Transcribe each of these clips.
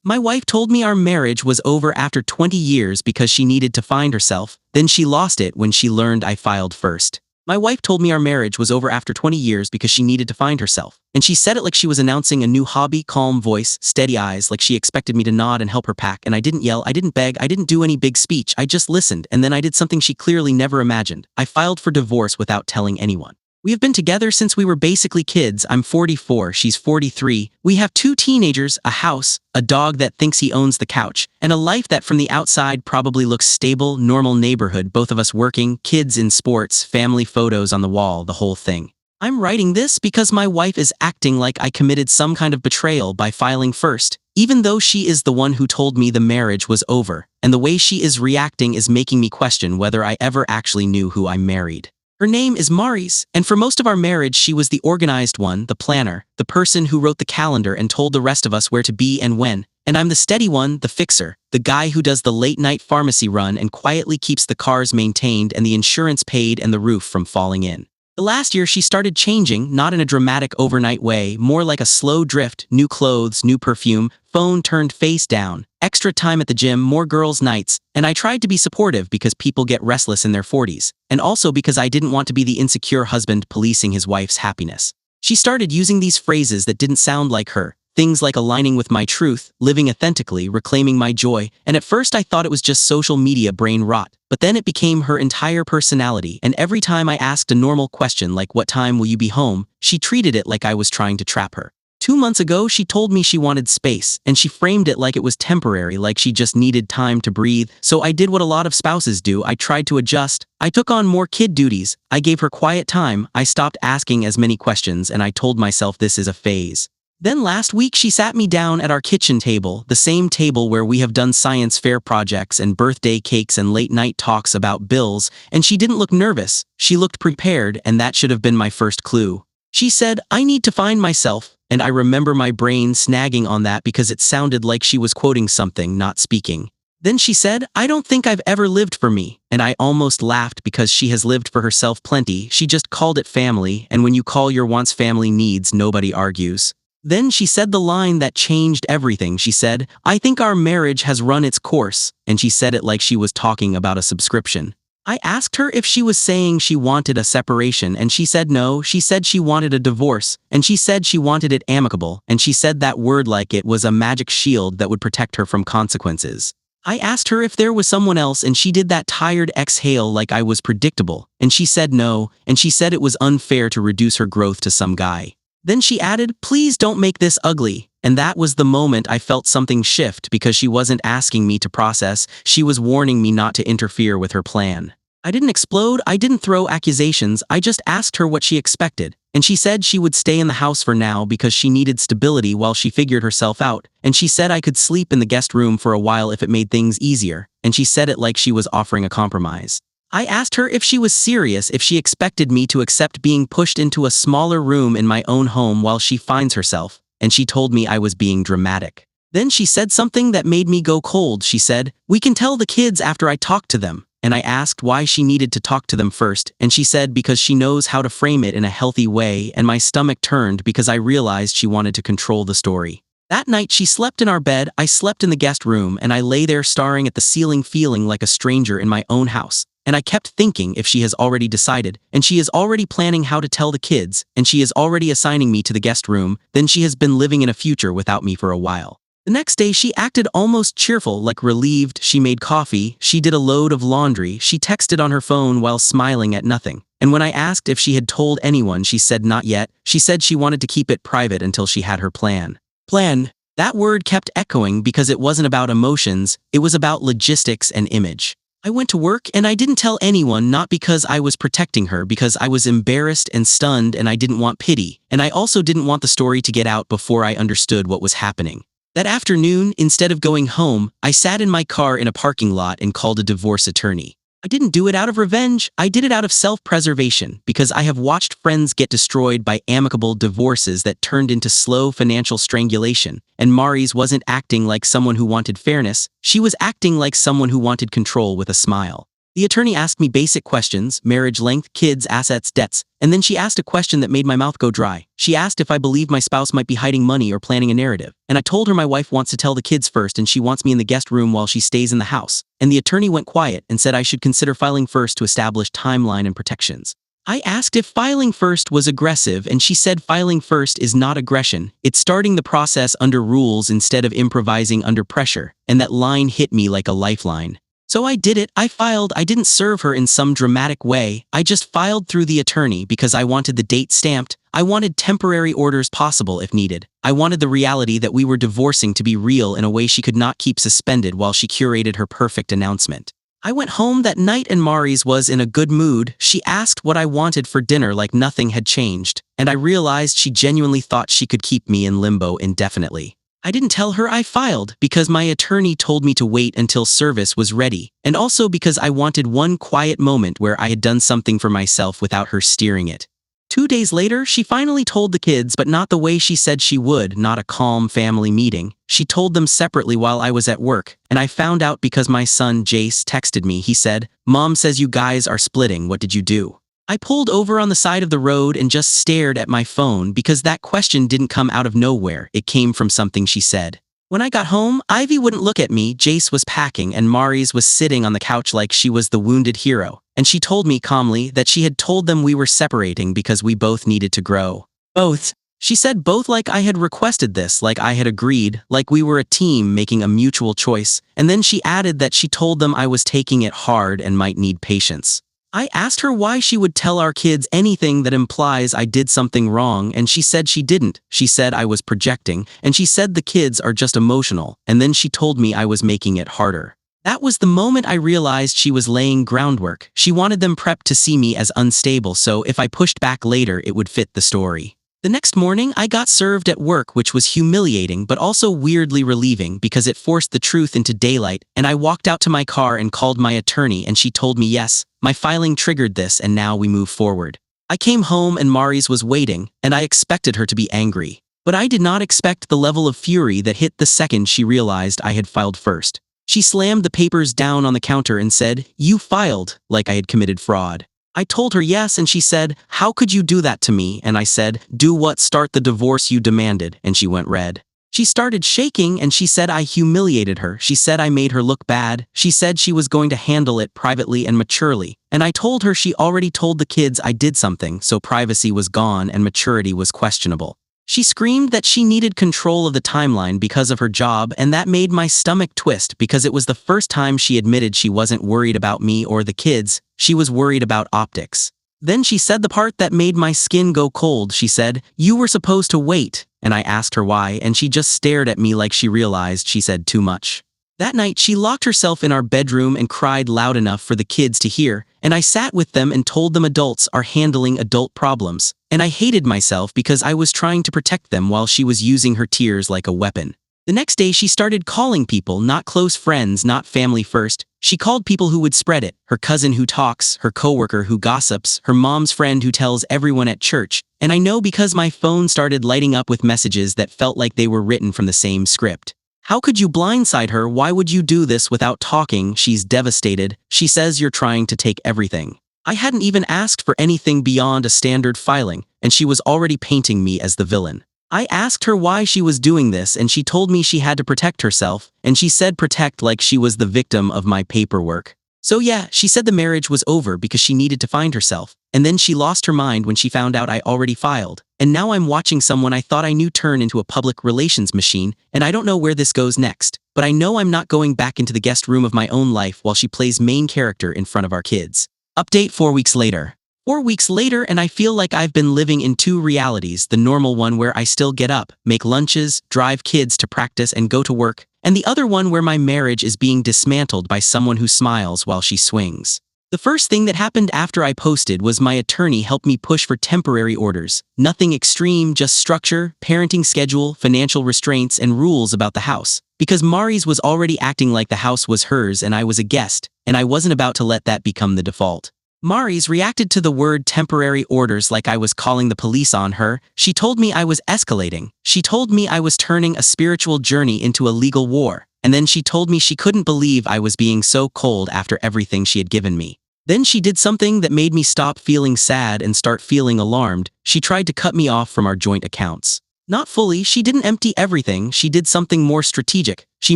My wife told me our marriage was over after 20 years because she needed to find herself, then she lost it when she learned I filed first. My wife told me our marriage was over after 20 years because she needed to find herself. And she said it like she was announcing a new hobby, calm voice, steady eyes, like she expected me to nod and help her pack. And I didn't yell, I didn't beg, I didn't do any big speech, I just listened, and then I did something she clearly never imagined. I filed for divorce without telling anyone. We have been together since we were basically kids. I'm 44, she's 43. We have 2 teenagers, a house, a dog that thinks he owns the couch, and a life that from the outside probably looks stable, normal neighborhood, both of us working, kids in sports, family photos on the wall, the whole thing. I'm writing this because my wife is acting like I committed some kind of betrayal by filing first, even though she is the one who told me the marriage was over, and the way she is reacting is making me question whether I ever actually knew who I married. Her name is Maris, and for most of our marriage she was the organized one, the planner, the person who wrote the calendar and told the rest of us where to be and when, and I'm the steady one, the fixer, the guy who does the late-night pharmacy run and quietly keeps the cars maintained and the insurance paid and the roof from falling in. The last year she started changing, not in a dramatic overnight way, more like a slow drift, new clothes, new perfume, phone turned face down, extra time at the gym, more girls' nights, and I tried to be supportive because people get restless in their 40s, and also because I didn't want to be the insecure husband policing his wife's happiness. She started using these phrases that didn't sound like her, things like aligning with my truth, living authentically, reclaiming my joy, and at first I thought it was just social media brain rot, but then it became her entire personality, and every time I asked a normal question like what time will you be home, she treated it like I was trying to trap her. 2 months ago she told me she wanted space, and she framed it like it was temporary, like she just needed time to breathe, so I did what a lot of spouses do, I tried to adjust, I took on more kid duties, I gave her quiet time, I stopped asking as many questions, and I told myself this is a phase. Then last week she sat me down at our kitchen table, the same table where we have done science fair projects and birthday cakes and late-night talks about bills, and she didn't look nervous, she looked prepared, and that should have been my first clue. She said, I need to find myself, and I remember my brain snagging on that because it sounded like she was quoting something, not speaking. Then she said, I don't think I've ever lived for me, and I almost laughed because she has lived for herself plenty, she just called it family, and when you call your wants family needs, nobody argues. Then she said the line that changed everything. She said, I think our marriage has run its course, and she said it like she was talking about a subscription. I asked her if she was saying she wanted a separation, and she said no, she said she wanted a divorce, and she said she wanted it amicable, and she said that word like it was a magic shield that would protect her from consequences. I asked her if there was someone else, and she did that tired exhale like I was predictable, and she said no, and she said it was unfair to reduce her growth to some guy. Then she added, please don't make this ugly, and that was the moment I felt something shift because she wasn't asking me to process, she was warning me not to interfere with her plan. I didn't explode, I didn't throw accusations, I just asked her what she expected, and she said she would stay in the house for now because she needed stability while she figured herself out, and she said I could sleep in the guest room for a while if it made things easier, and she said it like she was offering a compromise. I asked her if she was serious, if she expected me to accept being pushed into a smaller room in my own home while she finds herself, and she told me I was being dramatic. Then she said something that made me go cold. She said, we can tell the kids after I talk to them, and I asked why she needed to talk to them first, and she said because she knows how to frame it in a healthy way, and my stomach turned because I realized she wanted to control the story. That night she slept in our bed, I slept in the guest room, and I lay there staring at the ceiling feeling like a stranger in my own house. And I kept thinking if she has already decided, and she is already planning how to tell the kids, and she is already assigning me to the guest room, then she has been living in a future without me for a while. The next day she acted almost cheerful, like relieved, she made coffee, she did a load of laundry, she texted on her phone while smiling at nothing. And when I asked if she had told anyone, she said not yet, she said she wanted to keep it private until she had her plan. Plan. That word kept echoing because it wasn't about emotions, it was about logistics and image. I went to work and I didn't tell anyone, not because I was protecting her, because I was embarrassed and stunned and I didn't want pity, and I also didn't want the story to get out before I understood what was happening. That afternoon, instead of going home, I sat in my car in a parking lot and called a divorce attorney. I didn't do it out of revenge, I did it out of self-preservation, because I have watched friends get destroyed by amicable divorces that turned into slow financial strangulation, and Maris wasn't acting like someone who wanted fairness, she was acting like someone who wanted control with a smile. The attorney asked me basic questions, marriage length, kids, assets, debts, and then she asked a question that made my mouth go dry. She asked if I believed my spouse might be hiding money or planning a narrative, and I told her my wife wants to tell the kids first and she wants me in the guest room while she stays in the house. And the attorney went quiet and said I should consider filing first to establish timeline and protections. I asked if filing first was aggressive, and she said filing first is not aggression. It's starting the process under rules instead of improvising under pressure, and that line hit me like a lifeline. So I did it. I filed. I didn't serve her in some dramatic way. I just filed through the attorney because I wanted the date stamped. I wanted temporary orders possible if needed. I wanted the reality that we were divorcing to be real in a way she could not keep suspended while she curated her perfect announcement. I went home that night and Maurice was in a good mood. She asked what I wanted for dinner like nothing had changed, and I realized she genuinely thought she could keep me in limbo indefinitely. I didn't tell her I filed because my attorney told me to wait until service was ready, and also because I wanted one quiet moment where I had done something for myself without her steering it. 2 days later, she finally told the kids, but not the way she said she would, not a calm family meeting. She told them separately while I was at work, and I found out because my son Jace texted me. He said, "Mom says you guys are splitting, what did you do?" I pulled over on the side of the road and just stared at my phone because that question didn't come out of nowhere, it came from something she said. When I got home, Ivy wouldn't look at me, Jace was packing, and Maurice was sitting on the couch like she was the wounded hero. And she told me calmly that she had told them we were separating because we both needed to grow. Both. She said both like I had requested this, like I had agreed, like we were a team making a mutual choice. And then she added that she told them I was taking it hard and might need patience. I asked her why she would tell our kids anything that implies I did something wrong, and she said she didn't. She said I was projecting, and she said the kids are just emotional, and then she told me I was making it harder. That was the moment I realized she was laying groundwork. She wanted them prepped to see me as unstable, so if I pushed back later, it would fit the story. The next morning, I got served at work, which was humiliating but also weirdly relieving because it forced the truth into daylight, and I walked out to my car and called my attorney, and she told me yes, my filing triggered this and now we move forward. I came home and Maurice was waiting, and I expected her to be angry. But I did not expect the level of fury that hit the second she realized I had filed first. She slammed the papers down on the counter and said, "You filed," like I had committed fraud. I told her yes, and she said, "How could you do that to me?" And I said, "Do what? Start the divorce you demanded." And she went red. She started shaking and she said I humiliated her. She said I made her look bad. She said she was going to handle it privately and maturely. And I told her she already told the kids I did something, so privacy was gone and maturity was questionable. She screamed that she needed control of the timeline because of her job, and that made my stomach twist because it was the first time she admitted she wasn't worried about me or the kids, she was worried about optics. Then she said the part that made my skin go cold. She said, "You were supposed to wait," and I asked her why, and she just stared at me like she realized she said too much. That night, she locked herself in our bedroom and cried loud enough for the kids to hear, and I sat with them and told them adults are handling adult problems. And I hated myself because I was trying to protect them while she was using her tears like a weapon. The next day, she started calling people, not close friends, not family first. She called people who would spread it, her cousin who talks, her coworker who gossips, her mom's friend who tells everyone at church. And I know because my phone started lighting up with messages that felt like they were written from the same script. "How could you blindside her? Why would you do this without talking? She's devastated. She says you're trying to take everything." I hadn't even asked for anything beyond a standard filing, and she was already painting me as the villain. I asked her why she was doing this, and she told me she had to protect herself, and she said protect like she was the victim of my paperwork. So yeah, she said the marriage was over because she needed to find herself, and then she lost her mind when she found out I already filed. And now I'm watching someone I thought I knew turn into a public relations machine, and I don't know where this goes next. But I know I'm not going back into the guest room of my own life while she plays main character in front of our kids. Update 4 weeks later. 4 weeks later, and I feel like I've been living in two realities, the normal one where I still get up, make lunches, drive kids to practice and go to work, and the other one where my marriage is being dismantled by someone who smiles while she swings. The first thing that happened after I posted was my attorney helped me push for temporary orders. Nothing extreme, just structure, parenting schedule, financial restraints, and rules about the house. Because Maurice was already acting like the house was hers and I was a guest, and I wasn't about to let that become the default. Maurice reacted to the word temporary orders like I was calling the police on her. She told me I was escalating. She told me I was turning a spiritual journey into a legal war. and then she told me she couldn't believe I was being so cold after everything she had given me. Then she did something that made me stop feeling sad and start feeling alarmed. She tried to cut me off from our joint accounts. Not fully, she didn't empty everything, she did something more strategic. She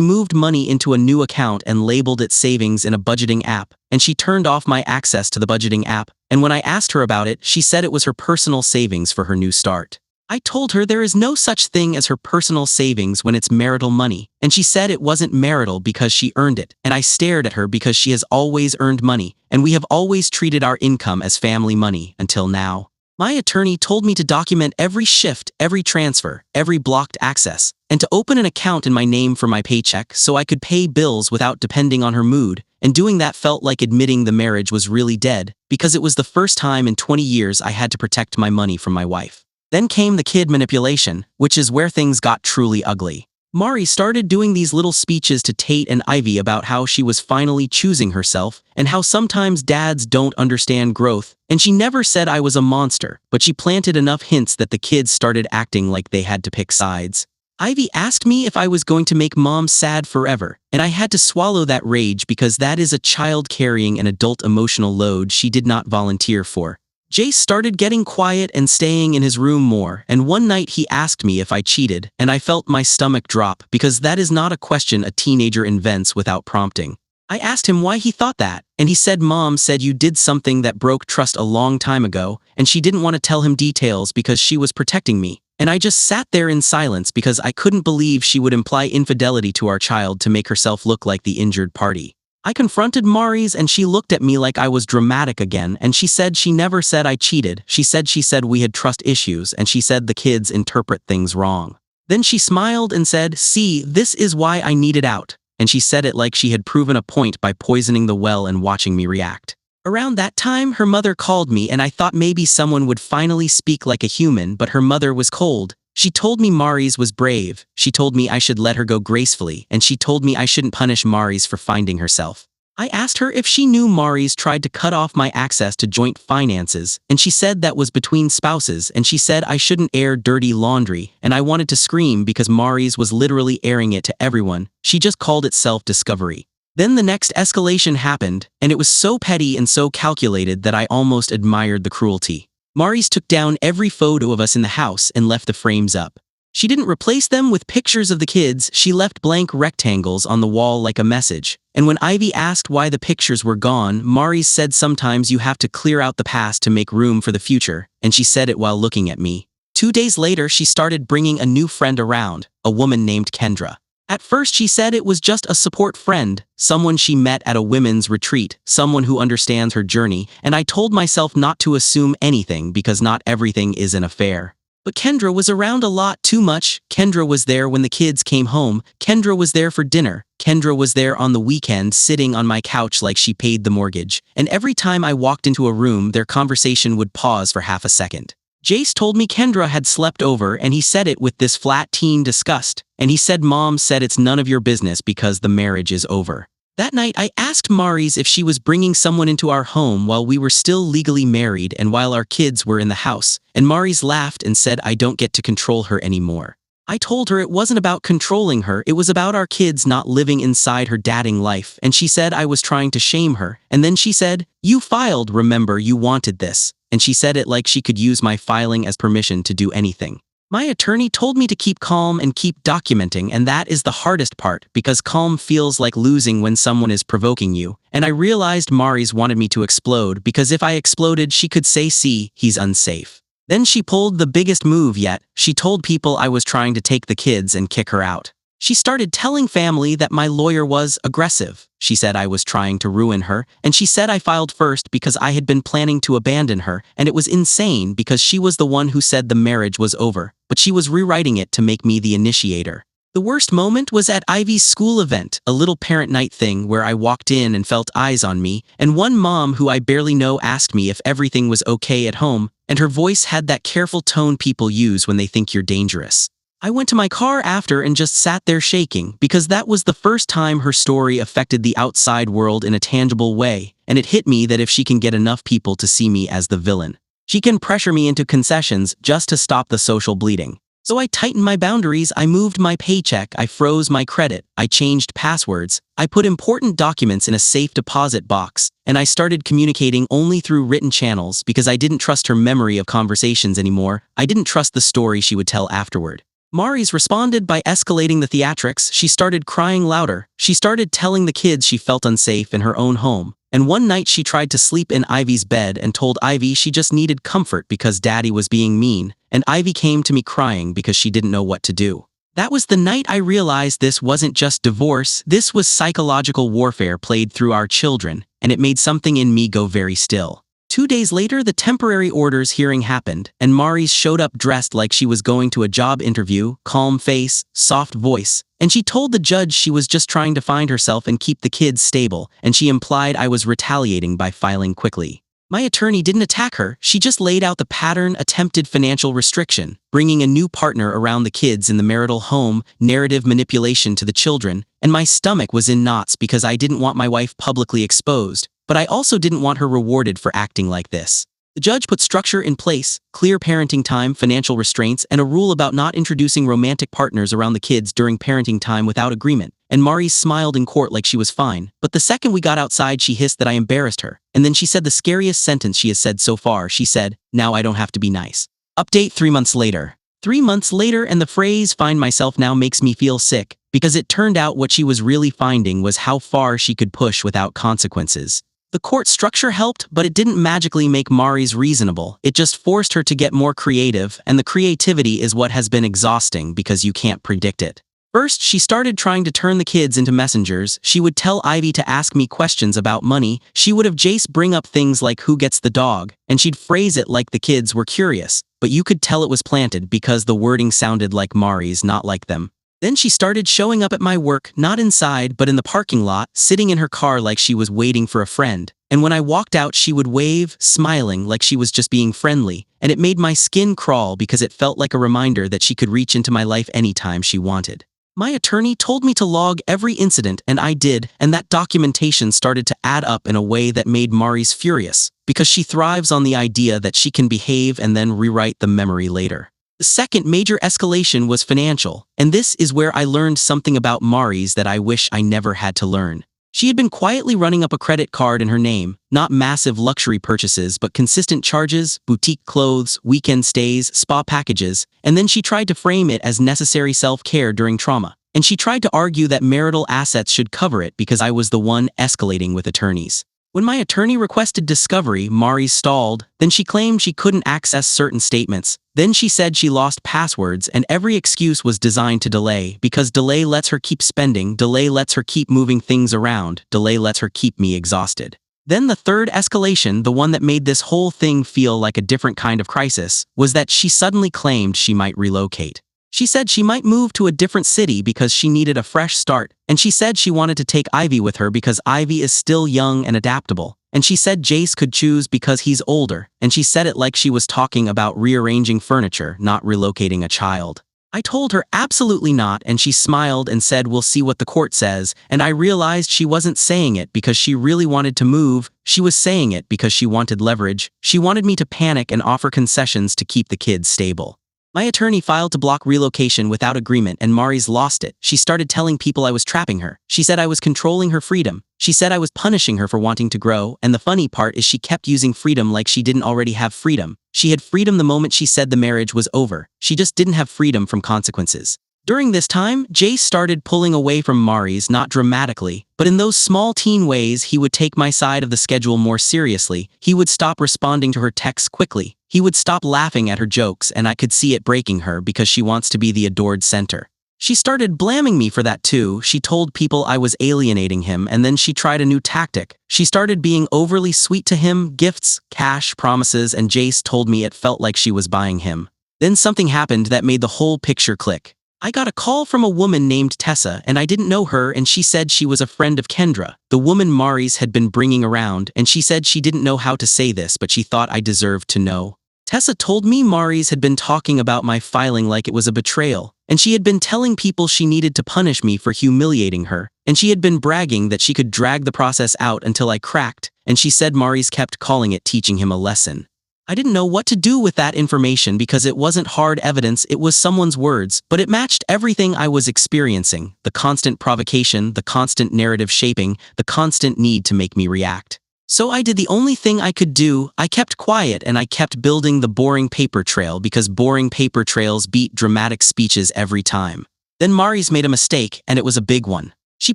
moved money into a new account and labeled it savings in a budgeting app, and she turned off my access to the budgeting app, and when I asked her about it, she said it was her personal savings for her new start. I told her there is no such thing as her personal savings when it's marital money, and she said it wasn't marital because she earned it, and I stared at her because she has always earned money, and we have always treated our income as family money until now. My attorney told me to document every shift, every transfer, every blocked access, and to open an account in my name for my paycheck so I could pay bills without depending on her mood, and doing that felt like admitting the marriage was really dead, because it was the first time in 20 years I had to protect my money from my wife. Then came the kid manipulation, which is where things got truly ugly. Mari started doing these little speeches to Tate and Ivy about how she was finally choosing herself, and how sometimes dads don't understand growth, and she never said I was a monster, but she planted enough hints that the kids started acting like they had to pick sides. Ivy asked me if I was going to make mom sad forever, and I had to swallow that rage because that is a child carrying an adult emotional load she did not volunteer for. Jace started getting quiet and staying in his room more, and one night he asked me if I cheated, and I felt my stomach drop because that is not a question a teenager invents without prompting. I asked him why he thought that, and he said Mom said you did something that broke trust a long time ago, and she didn't want to tell him details because she was protecting me. And I just sat there in silence because I couldn't believe she would imply infidelity to our child to make herself look like the injured party. I confronted Mary's and she looked at me like I was dramatic again, and she said she never said I cheated. She said we had trust issues, and she said the kids interpret things wrong. Then she smiled and said, "See, this is why I needed out." And she said it like she had proven a point by poisoning the well and watching me react. Around that time, her mother called me, and I thought maybe someone would finally speak like a human, but her mother was cold. She told me Mary's was brave, she told me I should let her go gracefully, and she told me I shouldn't punish Mary's for finding herself. I asked her if she knew Mary's tried to cut off my access to joint finances, and she said that was between spouses, and she said I shouldn't air dirty laundry, and I wanted to scream because Mary's was literally airing it to everyone. She just called it self-discovery. Then the next escalation happened, and it was so petty and so calculated that I almost admired the cruelty. Mary's took down every photo of us in the house and left the frames up. She didn't replace them with pictures of the kids, she left blank rectangles on the wall like a message. And when Ivy asked why the pictures were gone, Mary's said sometimes you have to clear out the past to make room for the future, and she said it while looking at me. 2 days later, she started bringing a new friend around, a woman named Kendra. At first she said it was just a support friend, someone she met at a women's retreat, someone who understands her journey, and I told myself not to assume anything because not everything is an affair. But Kendra was around a lot too much. Kendra was there when the kids came home, Kendra was there for dinner, Kendra was there on the weekend sitting on my couch like she paid the mortgage, and every time I walked into a room their conversation would pause for half a second. Jace told me Kendra had slept over, and he said it with this flat teen disgust, and he said Mom said it's none of your business because the marriage is over. That night I asked Mary's if she was bringing someone into our home while we were still legally married and while our kids were in the house, and Mary's laughed and said I don't get to control her anymore. I told her it wasn't about controlling her, it was about our kids not living inside her dating life, and she said I was trying to shame her, and then she said, "You filed, remember you wanted this," and she said it like she could use my filing as permission to do anything. My attorney told me to keep calm and keep documenting, and that is the hardest part because calm feels like losing when someone is provoking you, and I realized Mary's wanted me to explode because if I exploded she could say, "See, he's unsafe." Then she pulled the biggest move yet. She told people I was trying to take the kids and kick her out. She started telling family that my lawyer was aggressive. She said I was trying to ruin her, and she said I filed first because I had been planning to abandon her, and it was insane because she was the one who said the marriage was over, but she was rewriting it to make me the initiator. The worst moment was at Ivy's school event, a little parent night thing where I walked in and felt eyes on me, and one mom who I barely know asked me if everything was okay at home, and her voice had that careful tone people use when they think you're dangerous. I went to my car after and just sat there shaking because that was the first time her story affected the outside world in a tangible way, and it hit me that if she can get enough people to see me as the villain, she can pressure me into concessions just to stop the social bleeding. So I tightened my boundaries, I moved my paycheck, I froze my credit, I changed passwords, I put important documents in a safe deposit box, and I started communicating only through written channels because I didn't trust her memory of conversations anymore. I didn't trust the story she would tell afterward. Maurice responded by escalating the theatrics. She started crying louder. She started telling the kids she felt unsafe in her own home. And one night she tried to sleep in Ivy's bed and told Ivy she just needed comfort because Daddy was being mean, and Ivy came to me crying because she didn't know what to do. That was the night I realized this wasn't just divorce, this was psychological warfare played through our children, and it made something in me go very still. 2 days later, the temporary orders hearing happened, and Maurice showed up dressed like she was going to a job interview, calm face, soft voice, and she told the judge she was just trying to find herself and keep the kids stable, and she implied I was retaliating by filing quickly. My attorney didn't attack her, she just laid out the pattern attempted financial restriction, bringing a new partner around the kids in the marital home, narrative manipulation to the children, and my stomach was in knots because I didn't want my wife publicly exposed, but I also didn't want her rewarded for acting like this. The judge put structure in place, clear parenting time, financial restraints, and a rule about not introducing romantic partners around the kids during parenting time without agreement. And Maurice smiled in court like she was fine, but the second we got outside she hissed that I embarrassed her, and then she said the scariest sentence she has said so far. She said, "Now I don't have to be nice." Update 3 months later. 3 months later, and the phrase "find myself now" makes me feel sick, because it turned out what she was really finding was how far she could push without consequences. The court structure helped, but it didn't magically make Maurice reasonable. It just forced her to get more creative, and the creativity is what has been exhausting because you can't predict it. First, she started trying to turn the kids into messengers. She would tell Ivy to ask me questions about money. She would have Jace bring up things like who gets the dog, and she'd phrase it like the kids were curious, but you could tell it was planted because the wording sounded like Maurice, not like them. Then she started showing up at my work, not inside, but in the parking lot, sitting in her car like she was waiting for a friend. And when I walked out, she would wave, smiling like she was just being friendly, and it made my skin crawl because it felt like a reminder that she could reach into my life anytime she wanted. My attorney told me to log every incident, and I did, and that documentation started to add up in a way that made Maurice furious, because she thrives on the idea that she can behave and then rewrite the memory later. The second major escalation was financial, and this is where I learned something about Maurice that I wish I never had to learn. She had been quietly running up a credit card in her name, not massive luxury purchases but consistent charges, boutique clothes, weekend stays, spa packages, and then she tried to frame it as necessary self-care during trauma. And she tried to argue that marital assets should cover it because I was the one escalating with attorneys. When my attorney requested discovery, Maurice stalled, then she claimed she couldn't access certain statements. Then she said she lost passwords, and every excuse was designed to delay, because delay lets her keep spending, delay lets her keep moving things around, delay lets her keep me exhausted. Then the third escalation, the one that made this whole thing feel like a different kind of crisis, was that she suddenly claimed she might relocate. She said she might move to a different city because she needed a fresh start, and she said she wanted to take Ivy with her because Ivy is still young and adaptable, and she said Jace could choose because he's older, and she said it like she was talking about rearranging furniture, not relocating a child. I told her absolutely not, and she smiled and said we'll see what the court says, and I realized she wasn't saying it because she really wanted to move, she was saying it because she wanted leverage, she wanted me to panic and offer concessions to keep the kids stable. My attorney filed to block relocation without agreement, and Maurice lost it. She started telling people I was trapping her. She said I was controlling her freedom. She said I was punishing her for wanting to grow, and the funny part is she kept using freedom like she didn't already have freedom. She had freedom the moment she said the marriage was over. She just didn't have freedom from consequences. During this time, Jace started pulling away from Maurice, not dramatically, but in those small teen ways. He would take my side of the schedule more seriously. He would stop responding to her texts quickly. He would stop laughing at her jokes, and I could see it breaking her because she wants to be the adored center. She started blaming me for that too. She told people I was alienating him, and then she tried a new tactic. She started being overly sweet to him, gifts, cash, promises, and Jace told me it felt like she was buying him. Then something happened that made the whole picture click. I got a call from a woman named Tessa, and I didn't know her, and she said she was a friend of Kendra, the woman Maurice had been bringing around, and she said she didn't know how to say this, but she thought I deserved to know. Tessa told me Maurice had been talking about my filing like it was a betrayal, and she had been telling people she needed to punish me for humiliating her, and she had been bragging that she could drag the process out until I cracked, and she said Maurice kept calling it teaching him a lesson. I didn't know what to do with that information because it wasn't hard evidence, it was someone's words, but it matched everything I was experiencing: the constant provocation, the constant narrative shaping, the constant need to make me react. So I did the only thing I could do. I kept quiet and I kept building the boring paper trail because boring paper trails beat dramatic speeches every time. Then Mary's made a mistake, and it was a big one. She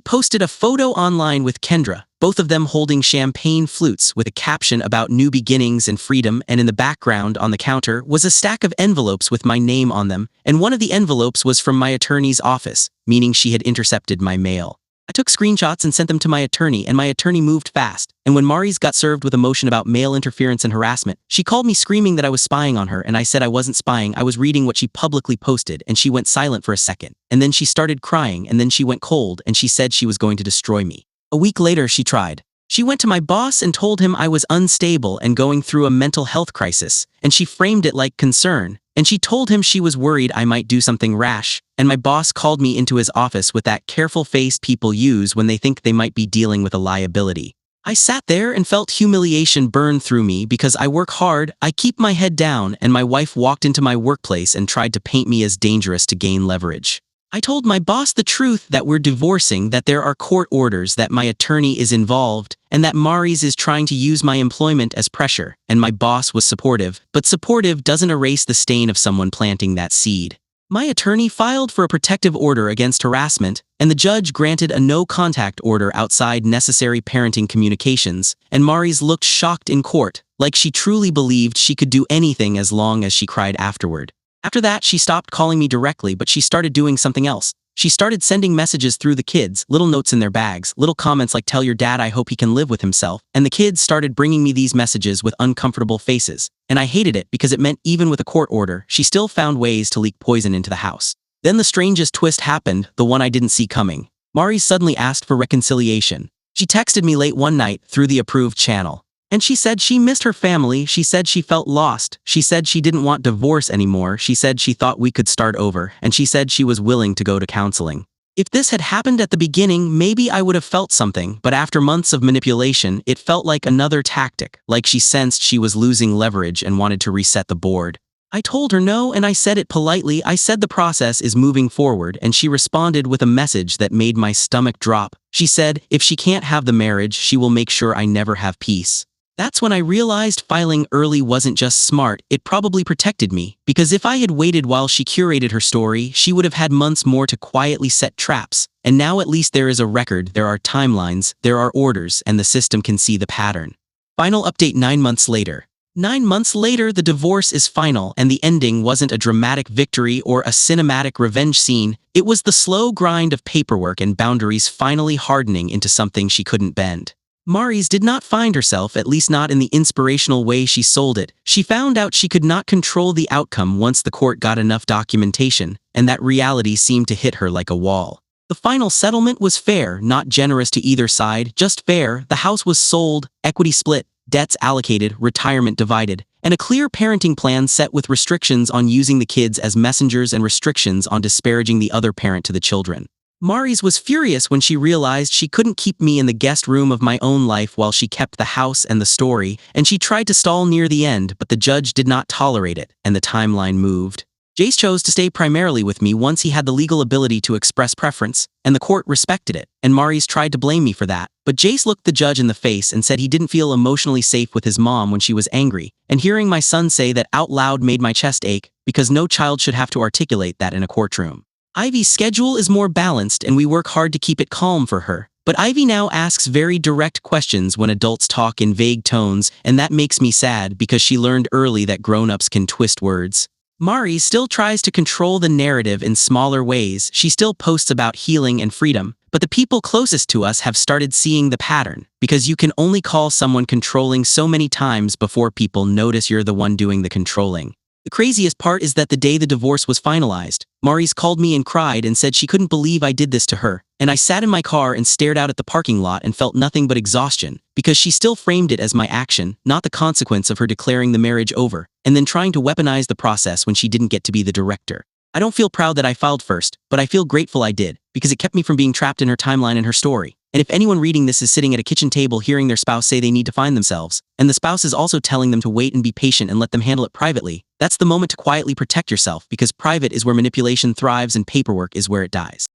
posted a photo online with Kendra, both of them holding champagne flutes with a caption about new beginnings and freedom, and in the background on the counter was a stack of envelopes with my name on them, and one of the envelopes was from my attorney's office, meaning she had intercepted my mail. I took screenshots and sent them to my attorney, and my attorney moved fast, and when Mary's got served with a motion about mail interference and harassment, she called me screaming that I was spying on her, and I said I wasn't spying, I was reading what she publicly posted, and she went silent for a second, and then she started crying, and then she went cold, and she said she was going to destroy me. A week later, she tried. She went to my boss and told him I was unstable and going through a mental health crisis, and she framed it like concern, and she told him she was worried I might do something rash, and my boss called me into his office with that careful face people use when they think they might be dealing with a liability. I sat there and felt humiliation burn through me because I work hard, I keep my head down, and my wife walked into my workplace and tried to paint me as dangerous to gain leverage. I told my boss the truth, that we're divorcing, that there are court orders, that my attorney is involved, and that Mary's is trying to use my employment as pressure, and my boss was supportive, but supportive doesn't erase the stain of someone planting that seed. My attorney filed for a protective order against harassment, and the judge granted a no-contact order outside necessary parenting communications, and Mary's looked shocked in court, like she truly believed she could do anything as long as she cried afterward. After that, she stopped calling me directly, but she started doing something else. She started sending messages through the kids, little notes in their bags, little comments like "tell your dad I hope he can live with himself," and the kids started bringing me these messages with uncomfortable faces. And I hated it because it meant even with a court order, she still found ways to leak poison into the house. Then the strangest twist happened, the one I didn't see coming. Mari suddenly asked for reconciliation. She texted me late one night through the approved channel. And she said she missed her family, she said she felt lost, she said she didn't want divorce anymore, she said she thought we could start over, and she said she was willing to go to counseling. If this had happened at the beginning, maybe I would have felt something, but after months of manipulation, it felt like another tactic, like she sensed she was losing leverage and wanted to reset the board. I told her no, and I said it politely. I said the process is moving forward, and she responded with a message that made my stomach drop. She said, if she can't have the marriage, she will make sure I never have peace. That's when I realized filing early wasn't just smart, it probably protected me, because if I had waited while she curated her story, she would have had months more to quietly set traps. And now at least there is a record, there are timelines, there are orders, and the system can see the pattern. Final update 9 months later. 9 months later, the divorce is final, and the ending wasn't a dramatic victory or a cinematic revenge scene. It was the slow grind of paperwork and boundaries finally hardening into something she couldn't bend. Mary's did not find herself, at least not in the inspirational way she sold it. She found out she could not control the outcome once the court got enough documentation, and that reality seemed to hit her like a wall. The final settlement was fair, not generous to either side, just fair. The house was sold, equity split, debts allocated, retirement divided, and a clear parenting plan set with restrictions on using the kids as messengers and restrictions on disparaging the other parent to the children. Mary's was furious when she realized she couldn't keep me in the guest room of my own life while she kept the house and the story, and she tried to stall near the end, but the judge did not tolerate it, and the timeline moved. Jace chose to stay primarily with me once he had the legal ability to express preference, and the court respected it, and Mary's tried to blame me for that. But Jace looked the judge in the face and said he didn't feel emotionally safe with his mom when she was angry, and hearing my son say that out loud made my chest ache, because no child should have to articulate that in a courtroom. Ivy's schedule is more balanced and we work hard to keep it calm for her. But Ivy now asks very direct questions when adults talk in vague tones, and that makes me sad because she learned early that grown-ups can twist words. Mari still tries to control the narrative in smaller ways. She still posts about healing and freedom, but the people closest to us have started seeing the pattern, because you can only call someone controlling so many times before people notice you're the one doing the controlling. The craziest part is that the day the divorce was finalized, Mary's called me and cried and said she couldn't believe I did this to her, and I sat in my car and stared out at the parking lot and felt nothing but exhaustion, because she still framed it as my action, not the consequence of her declaring the marriage over, and then trying to weaponize the process when she didn't get to be the director. I don't feel proud that I filed first, but I feel grateful I did, because it kept me from being trapped in her timeline and her story. And if anyone reading this is sitting at a kitchen table hearing their spouse say they need to find themselves, and the spouse is also telling them to wait and be patient and let them handle it privately, that's the moment to quietly protect yourself, because private is where manipulation thrives and paperwork is where it dies.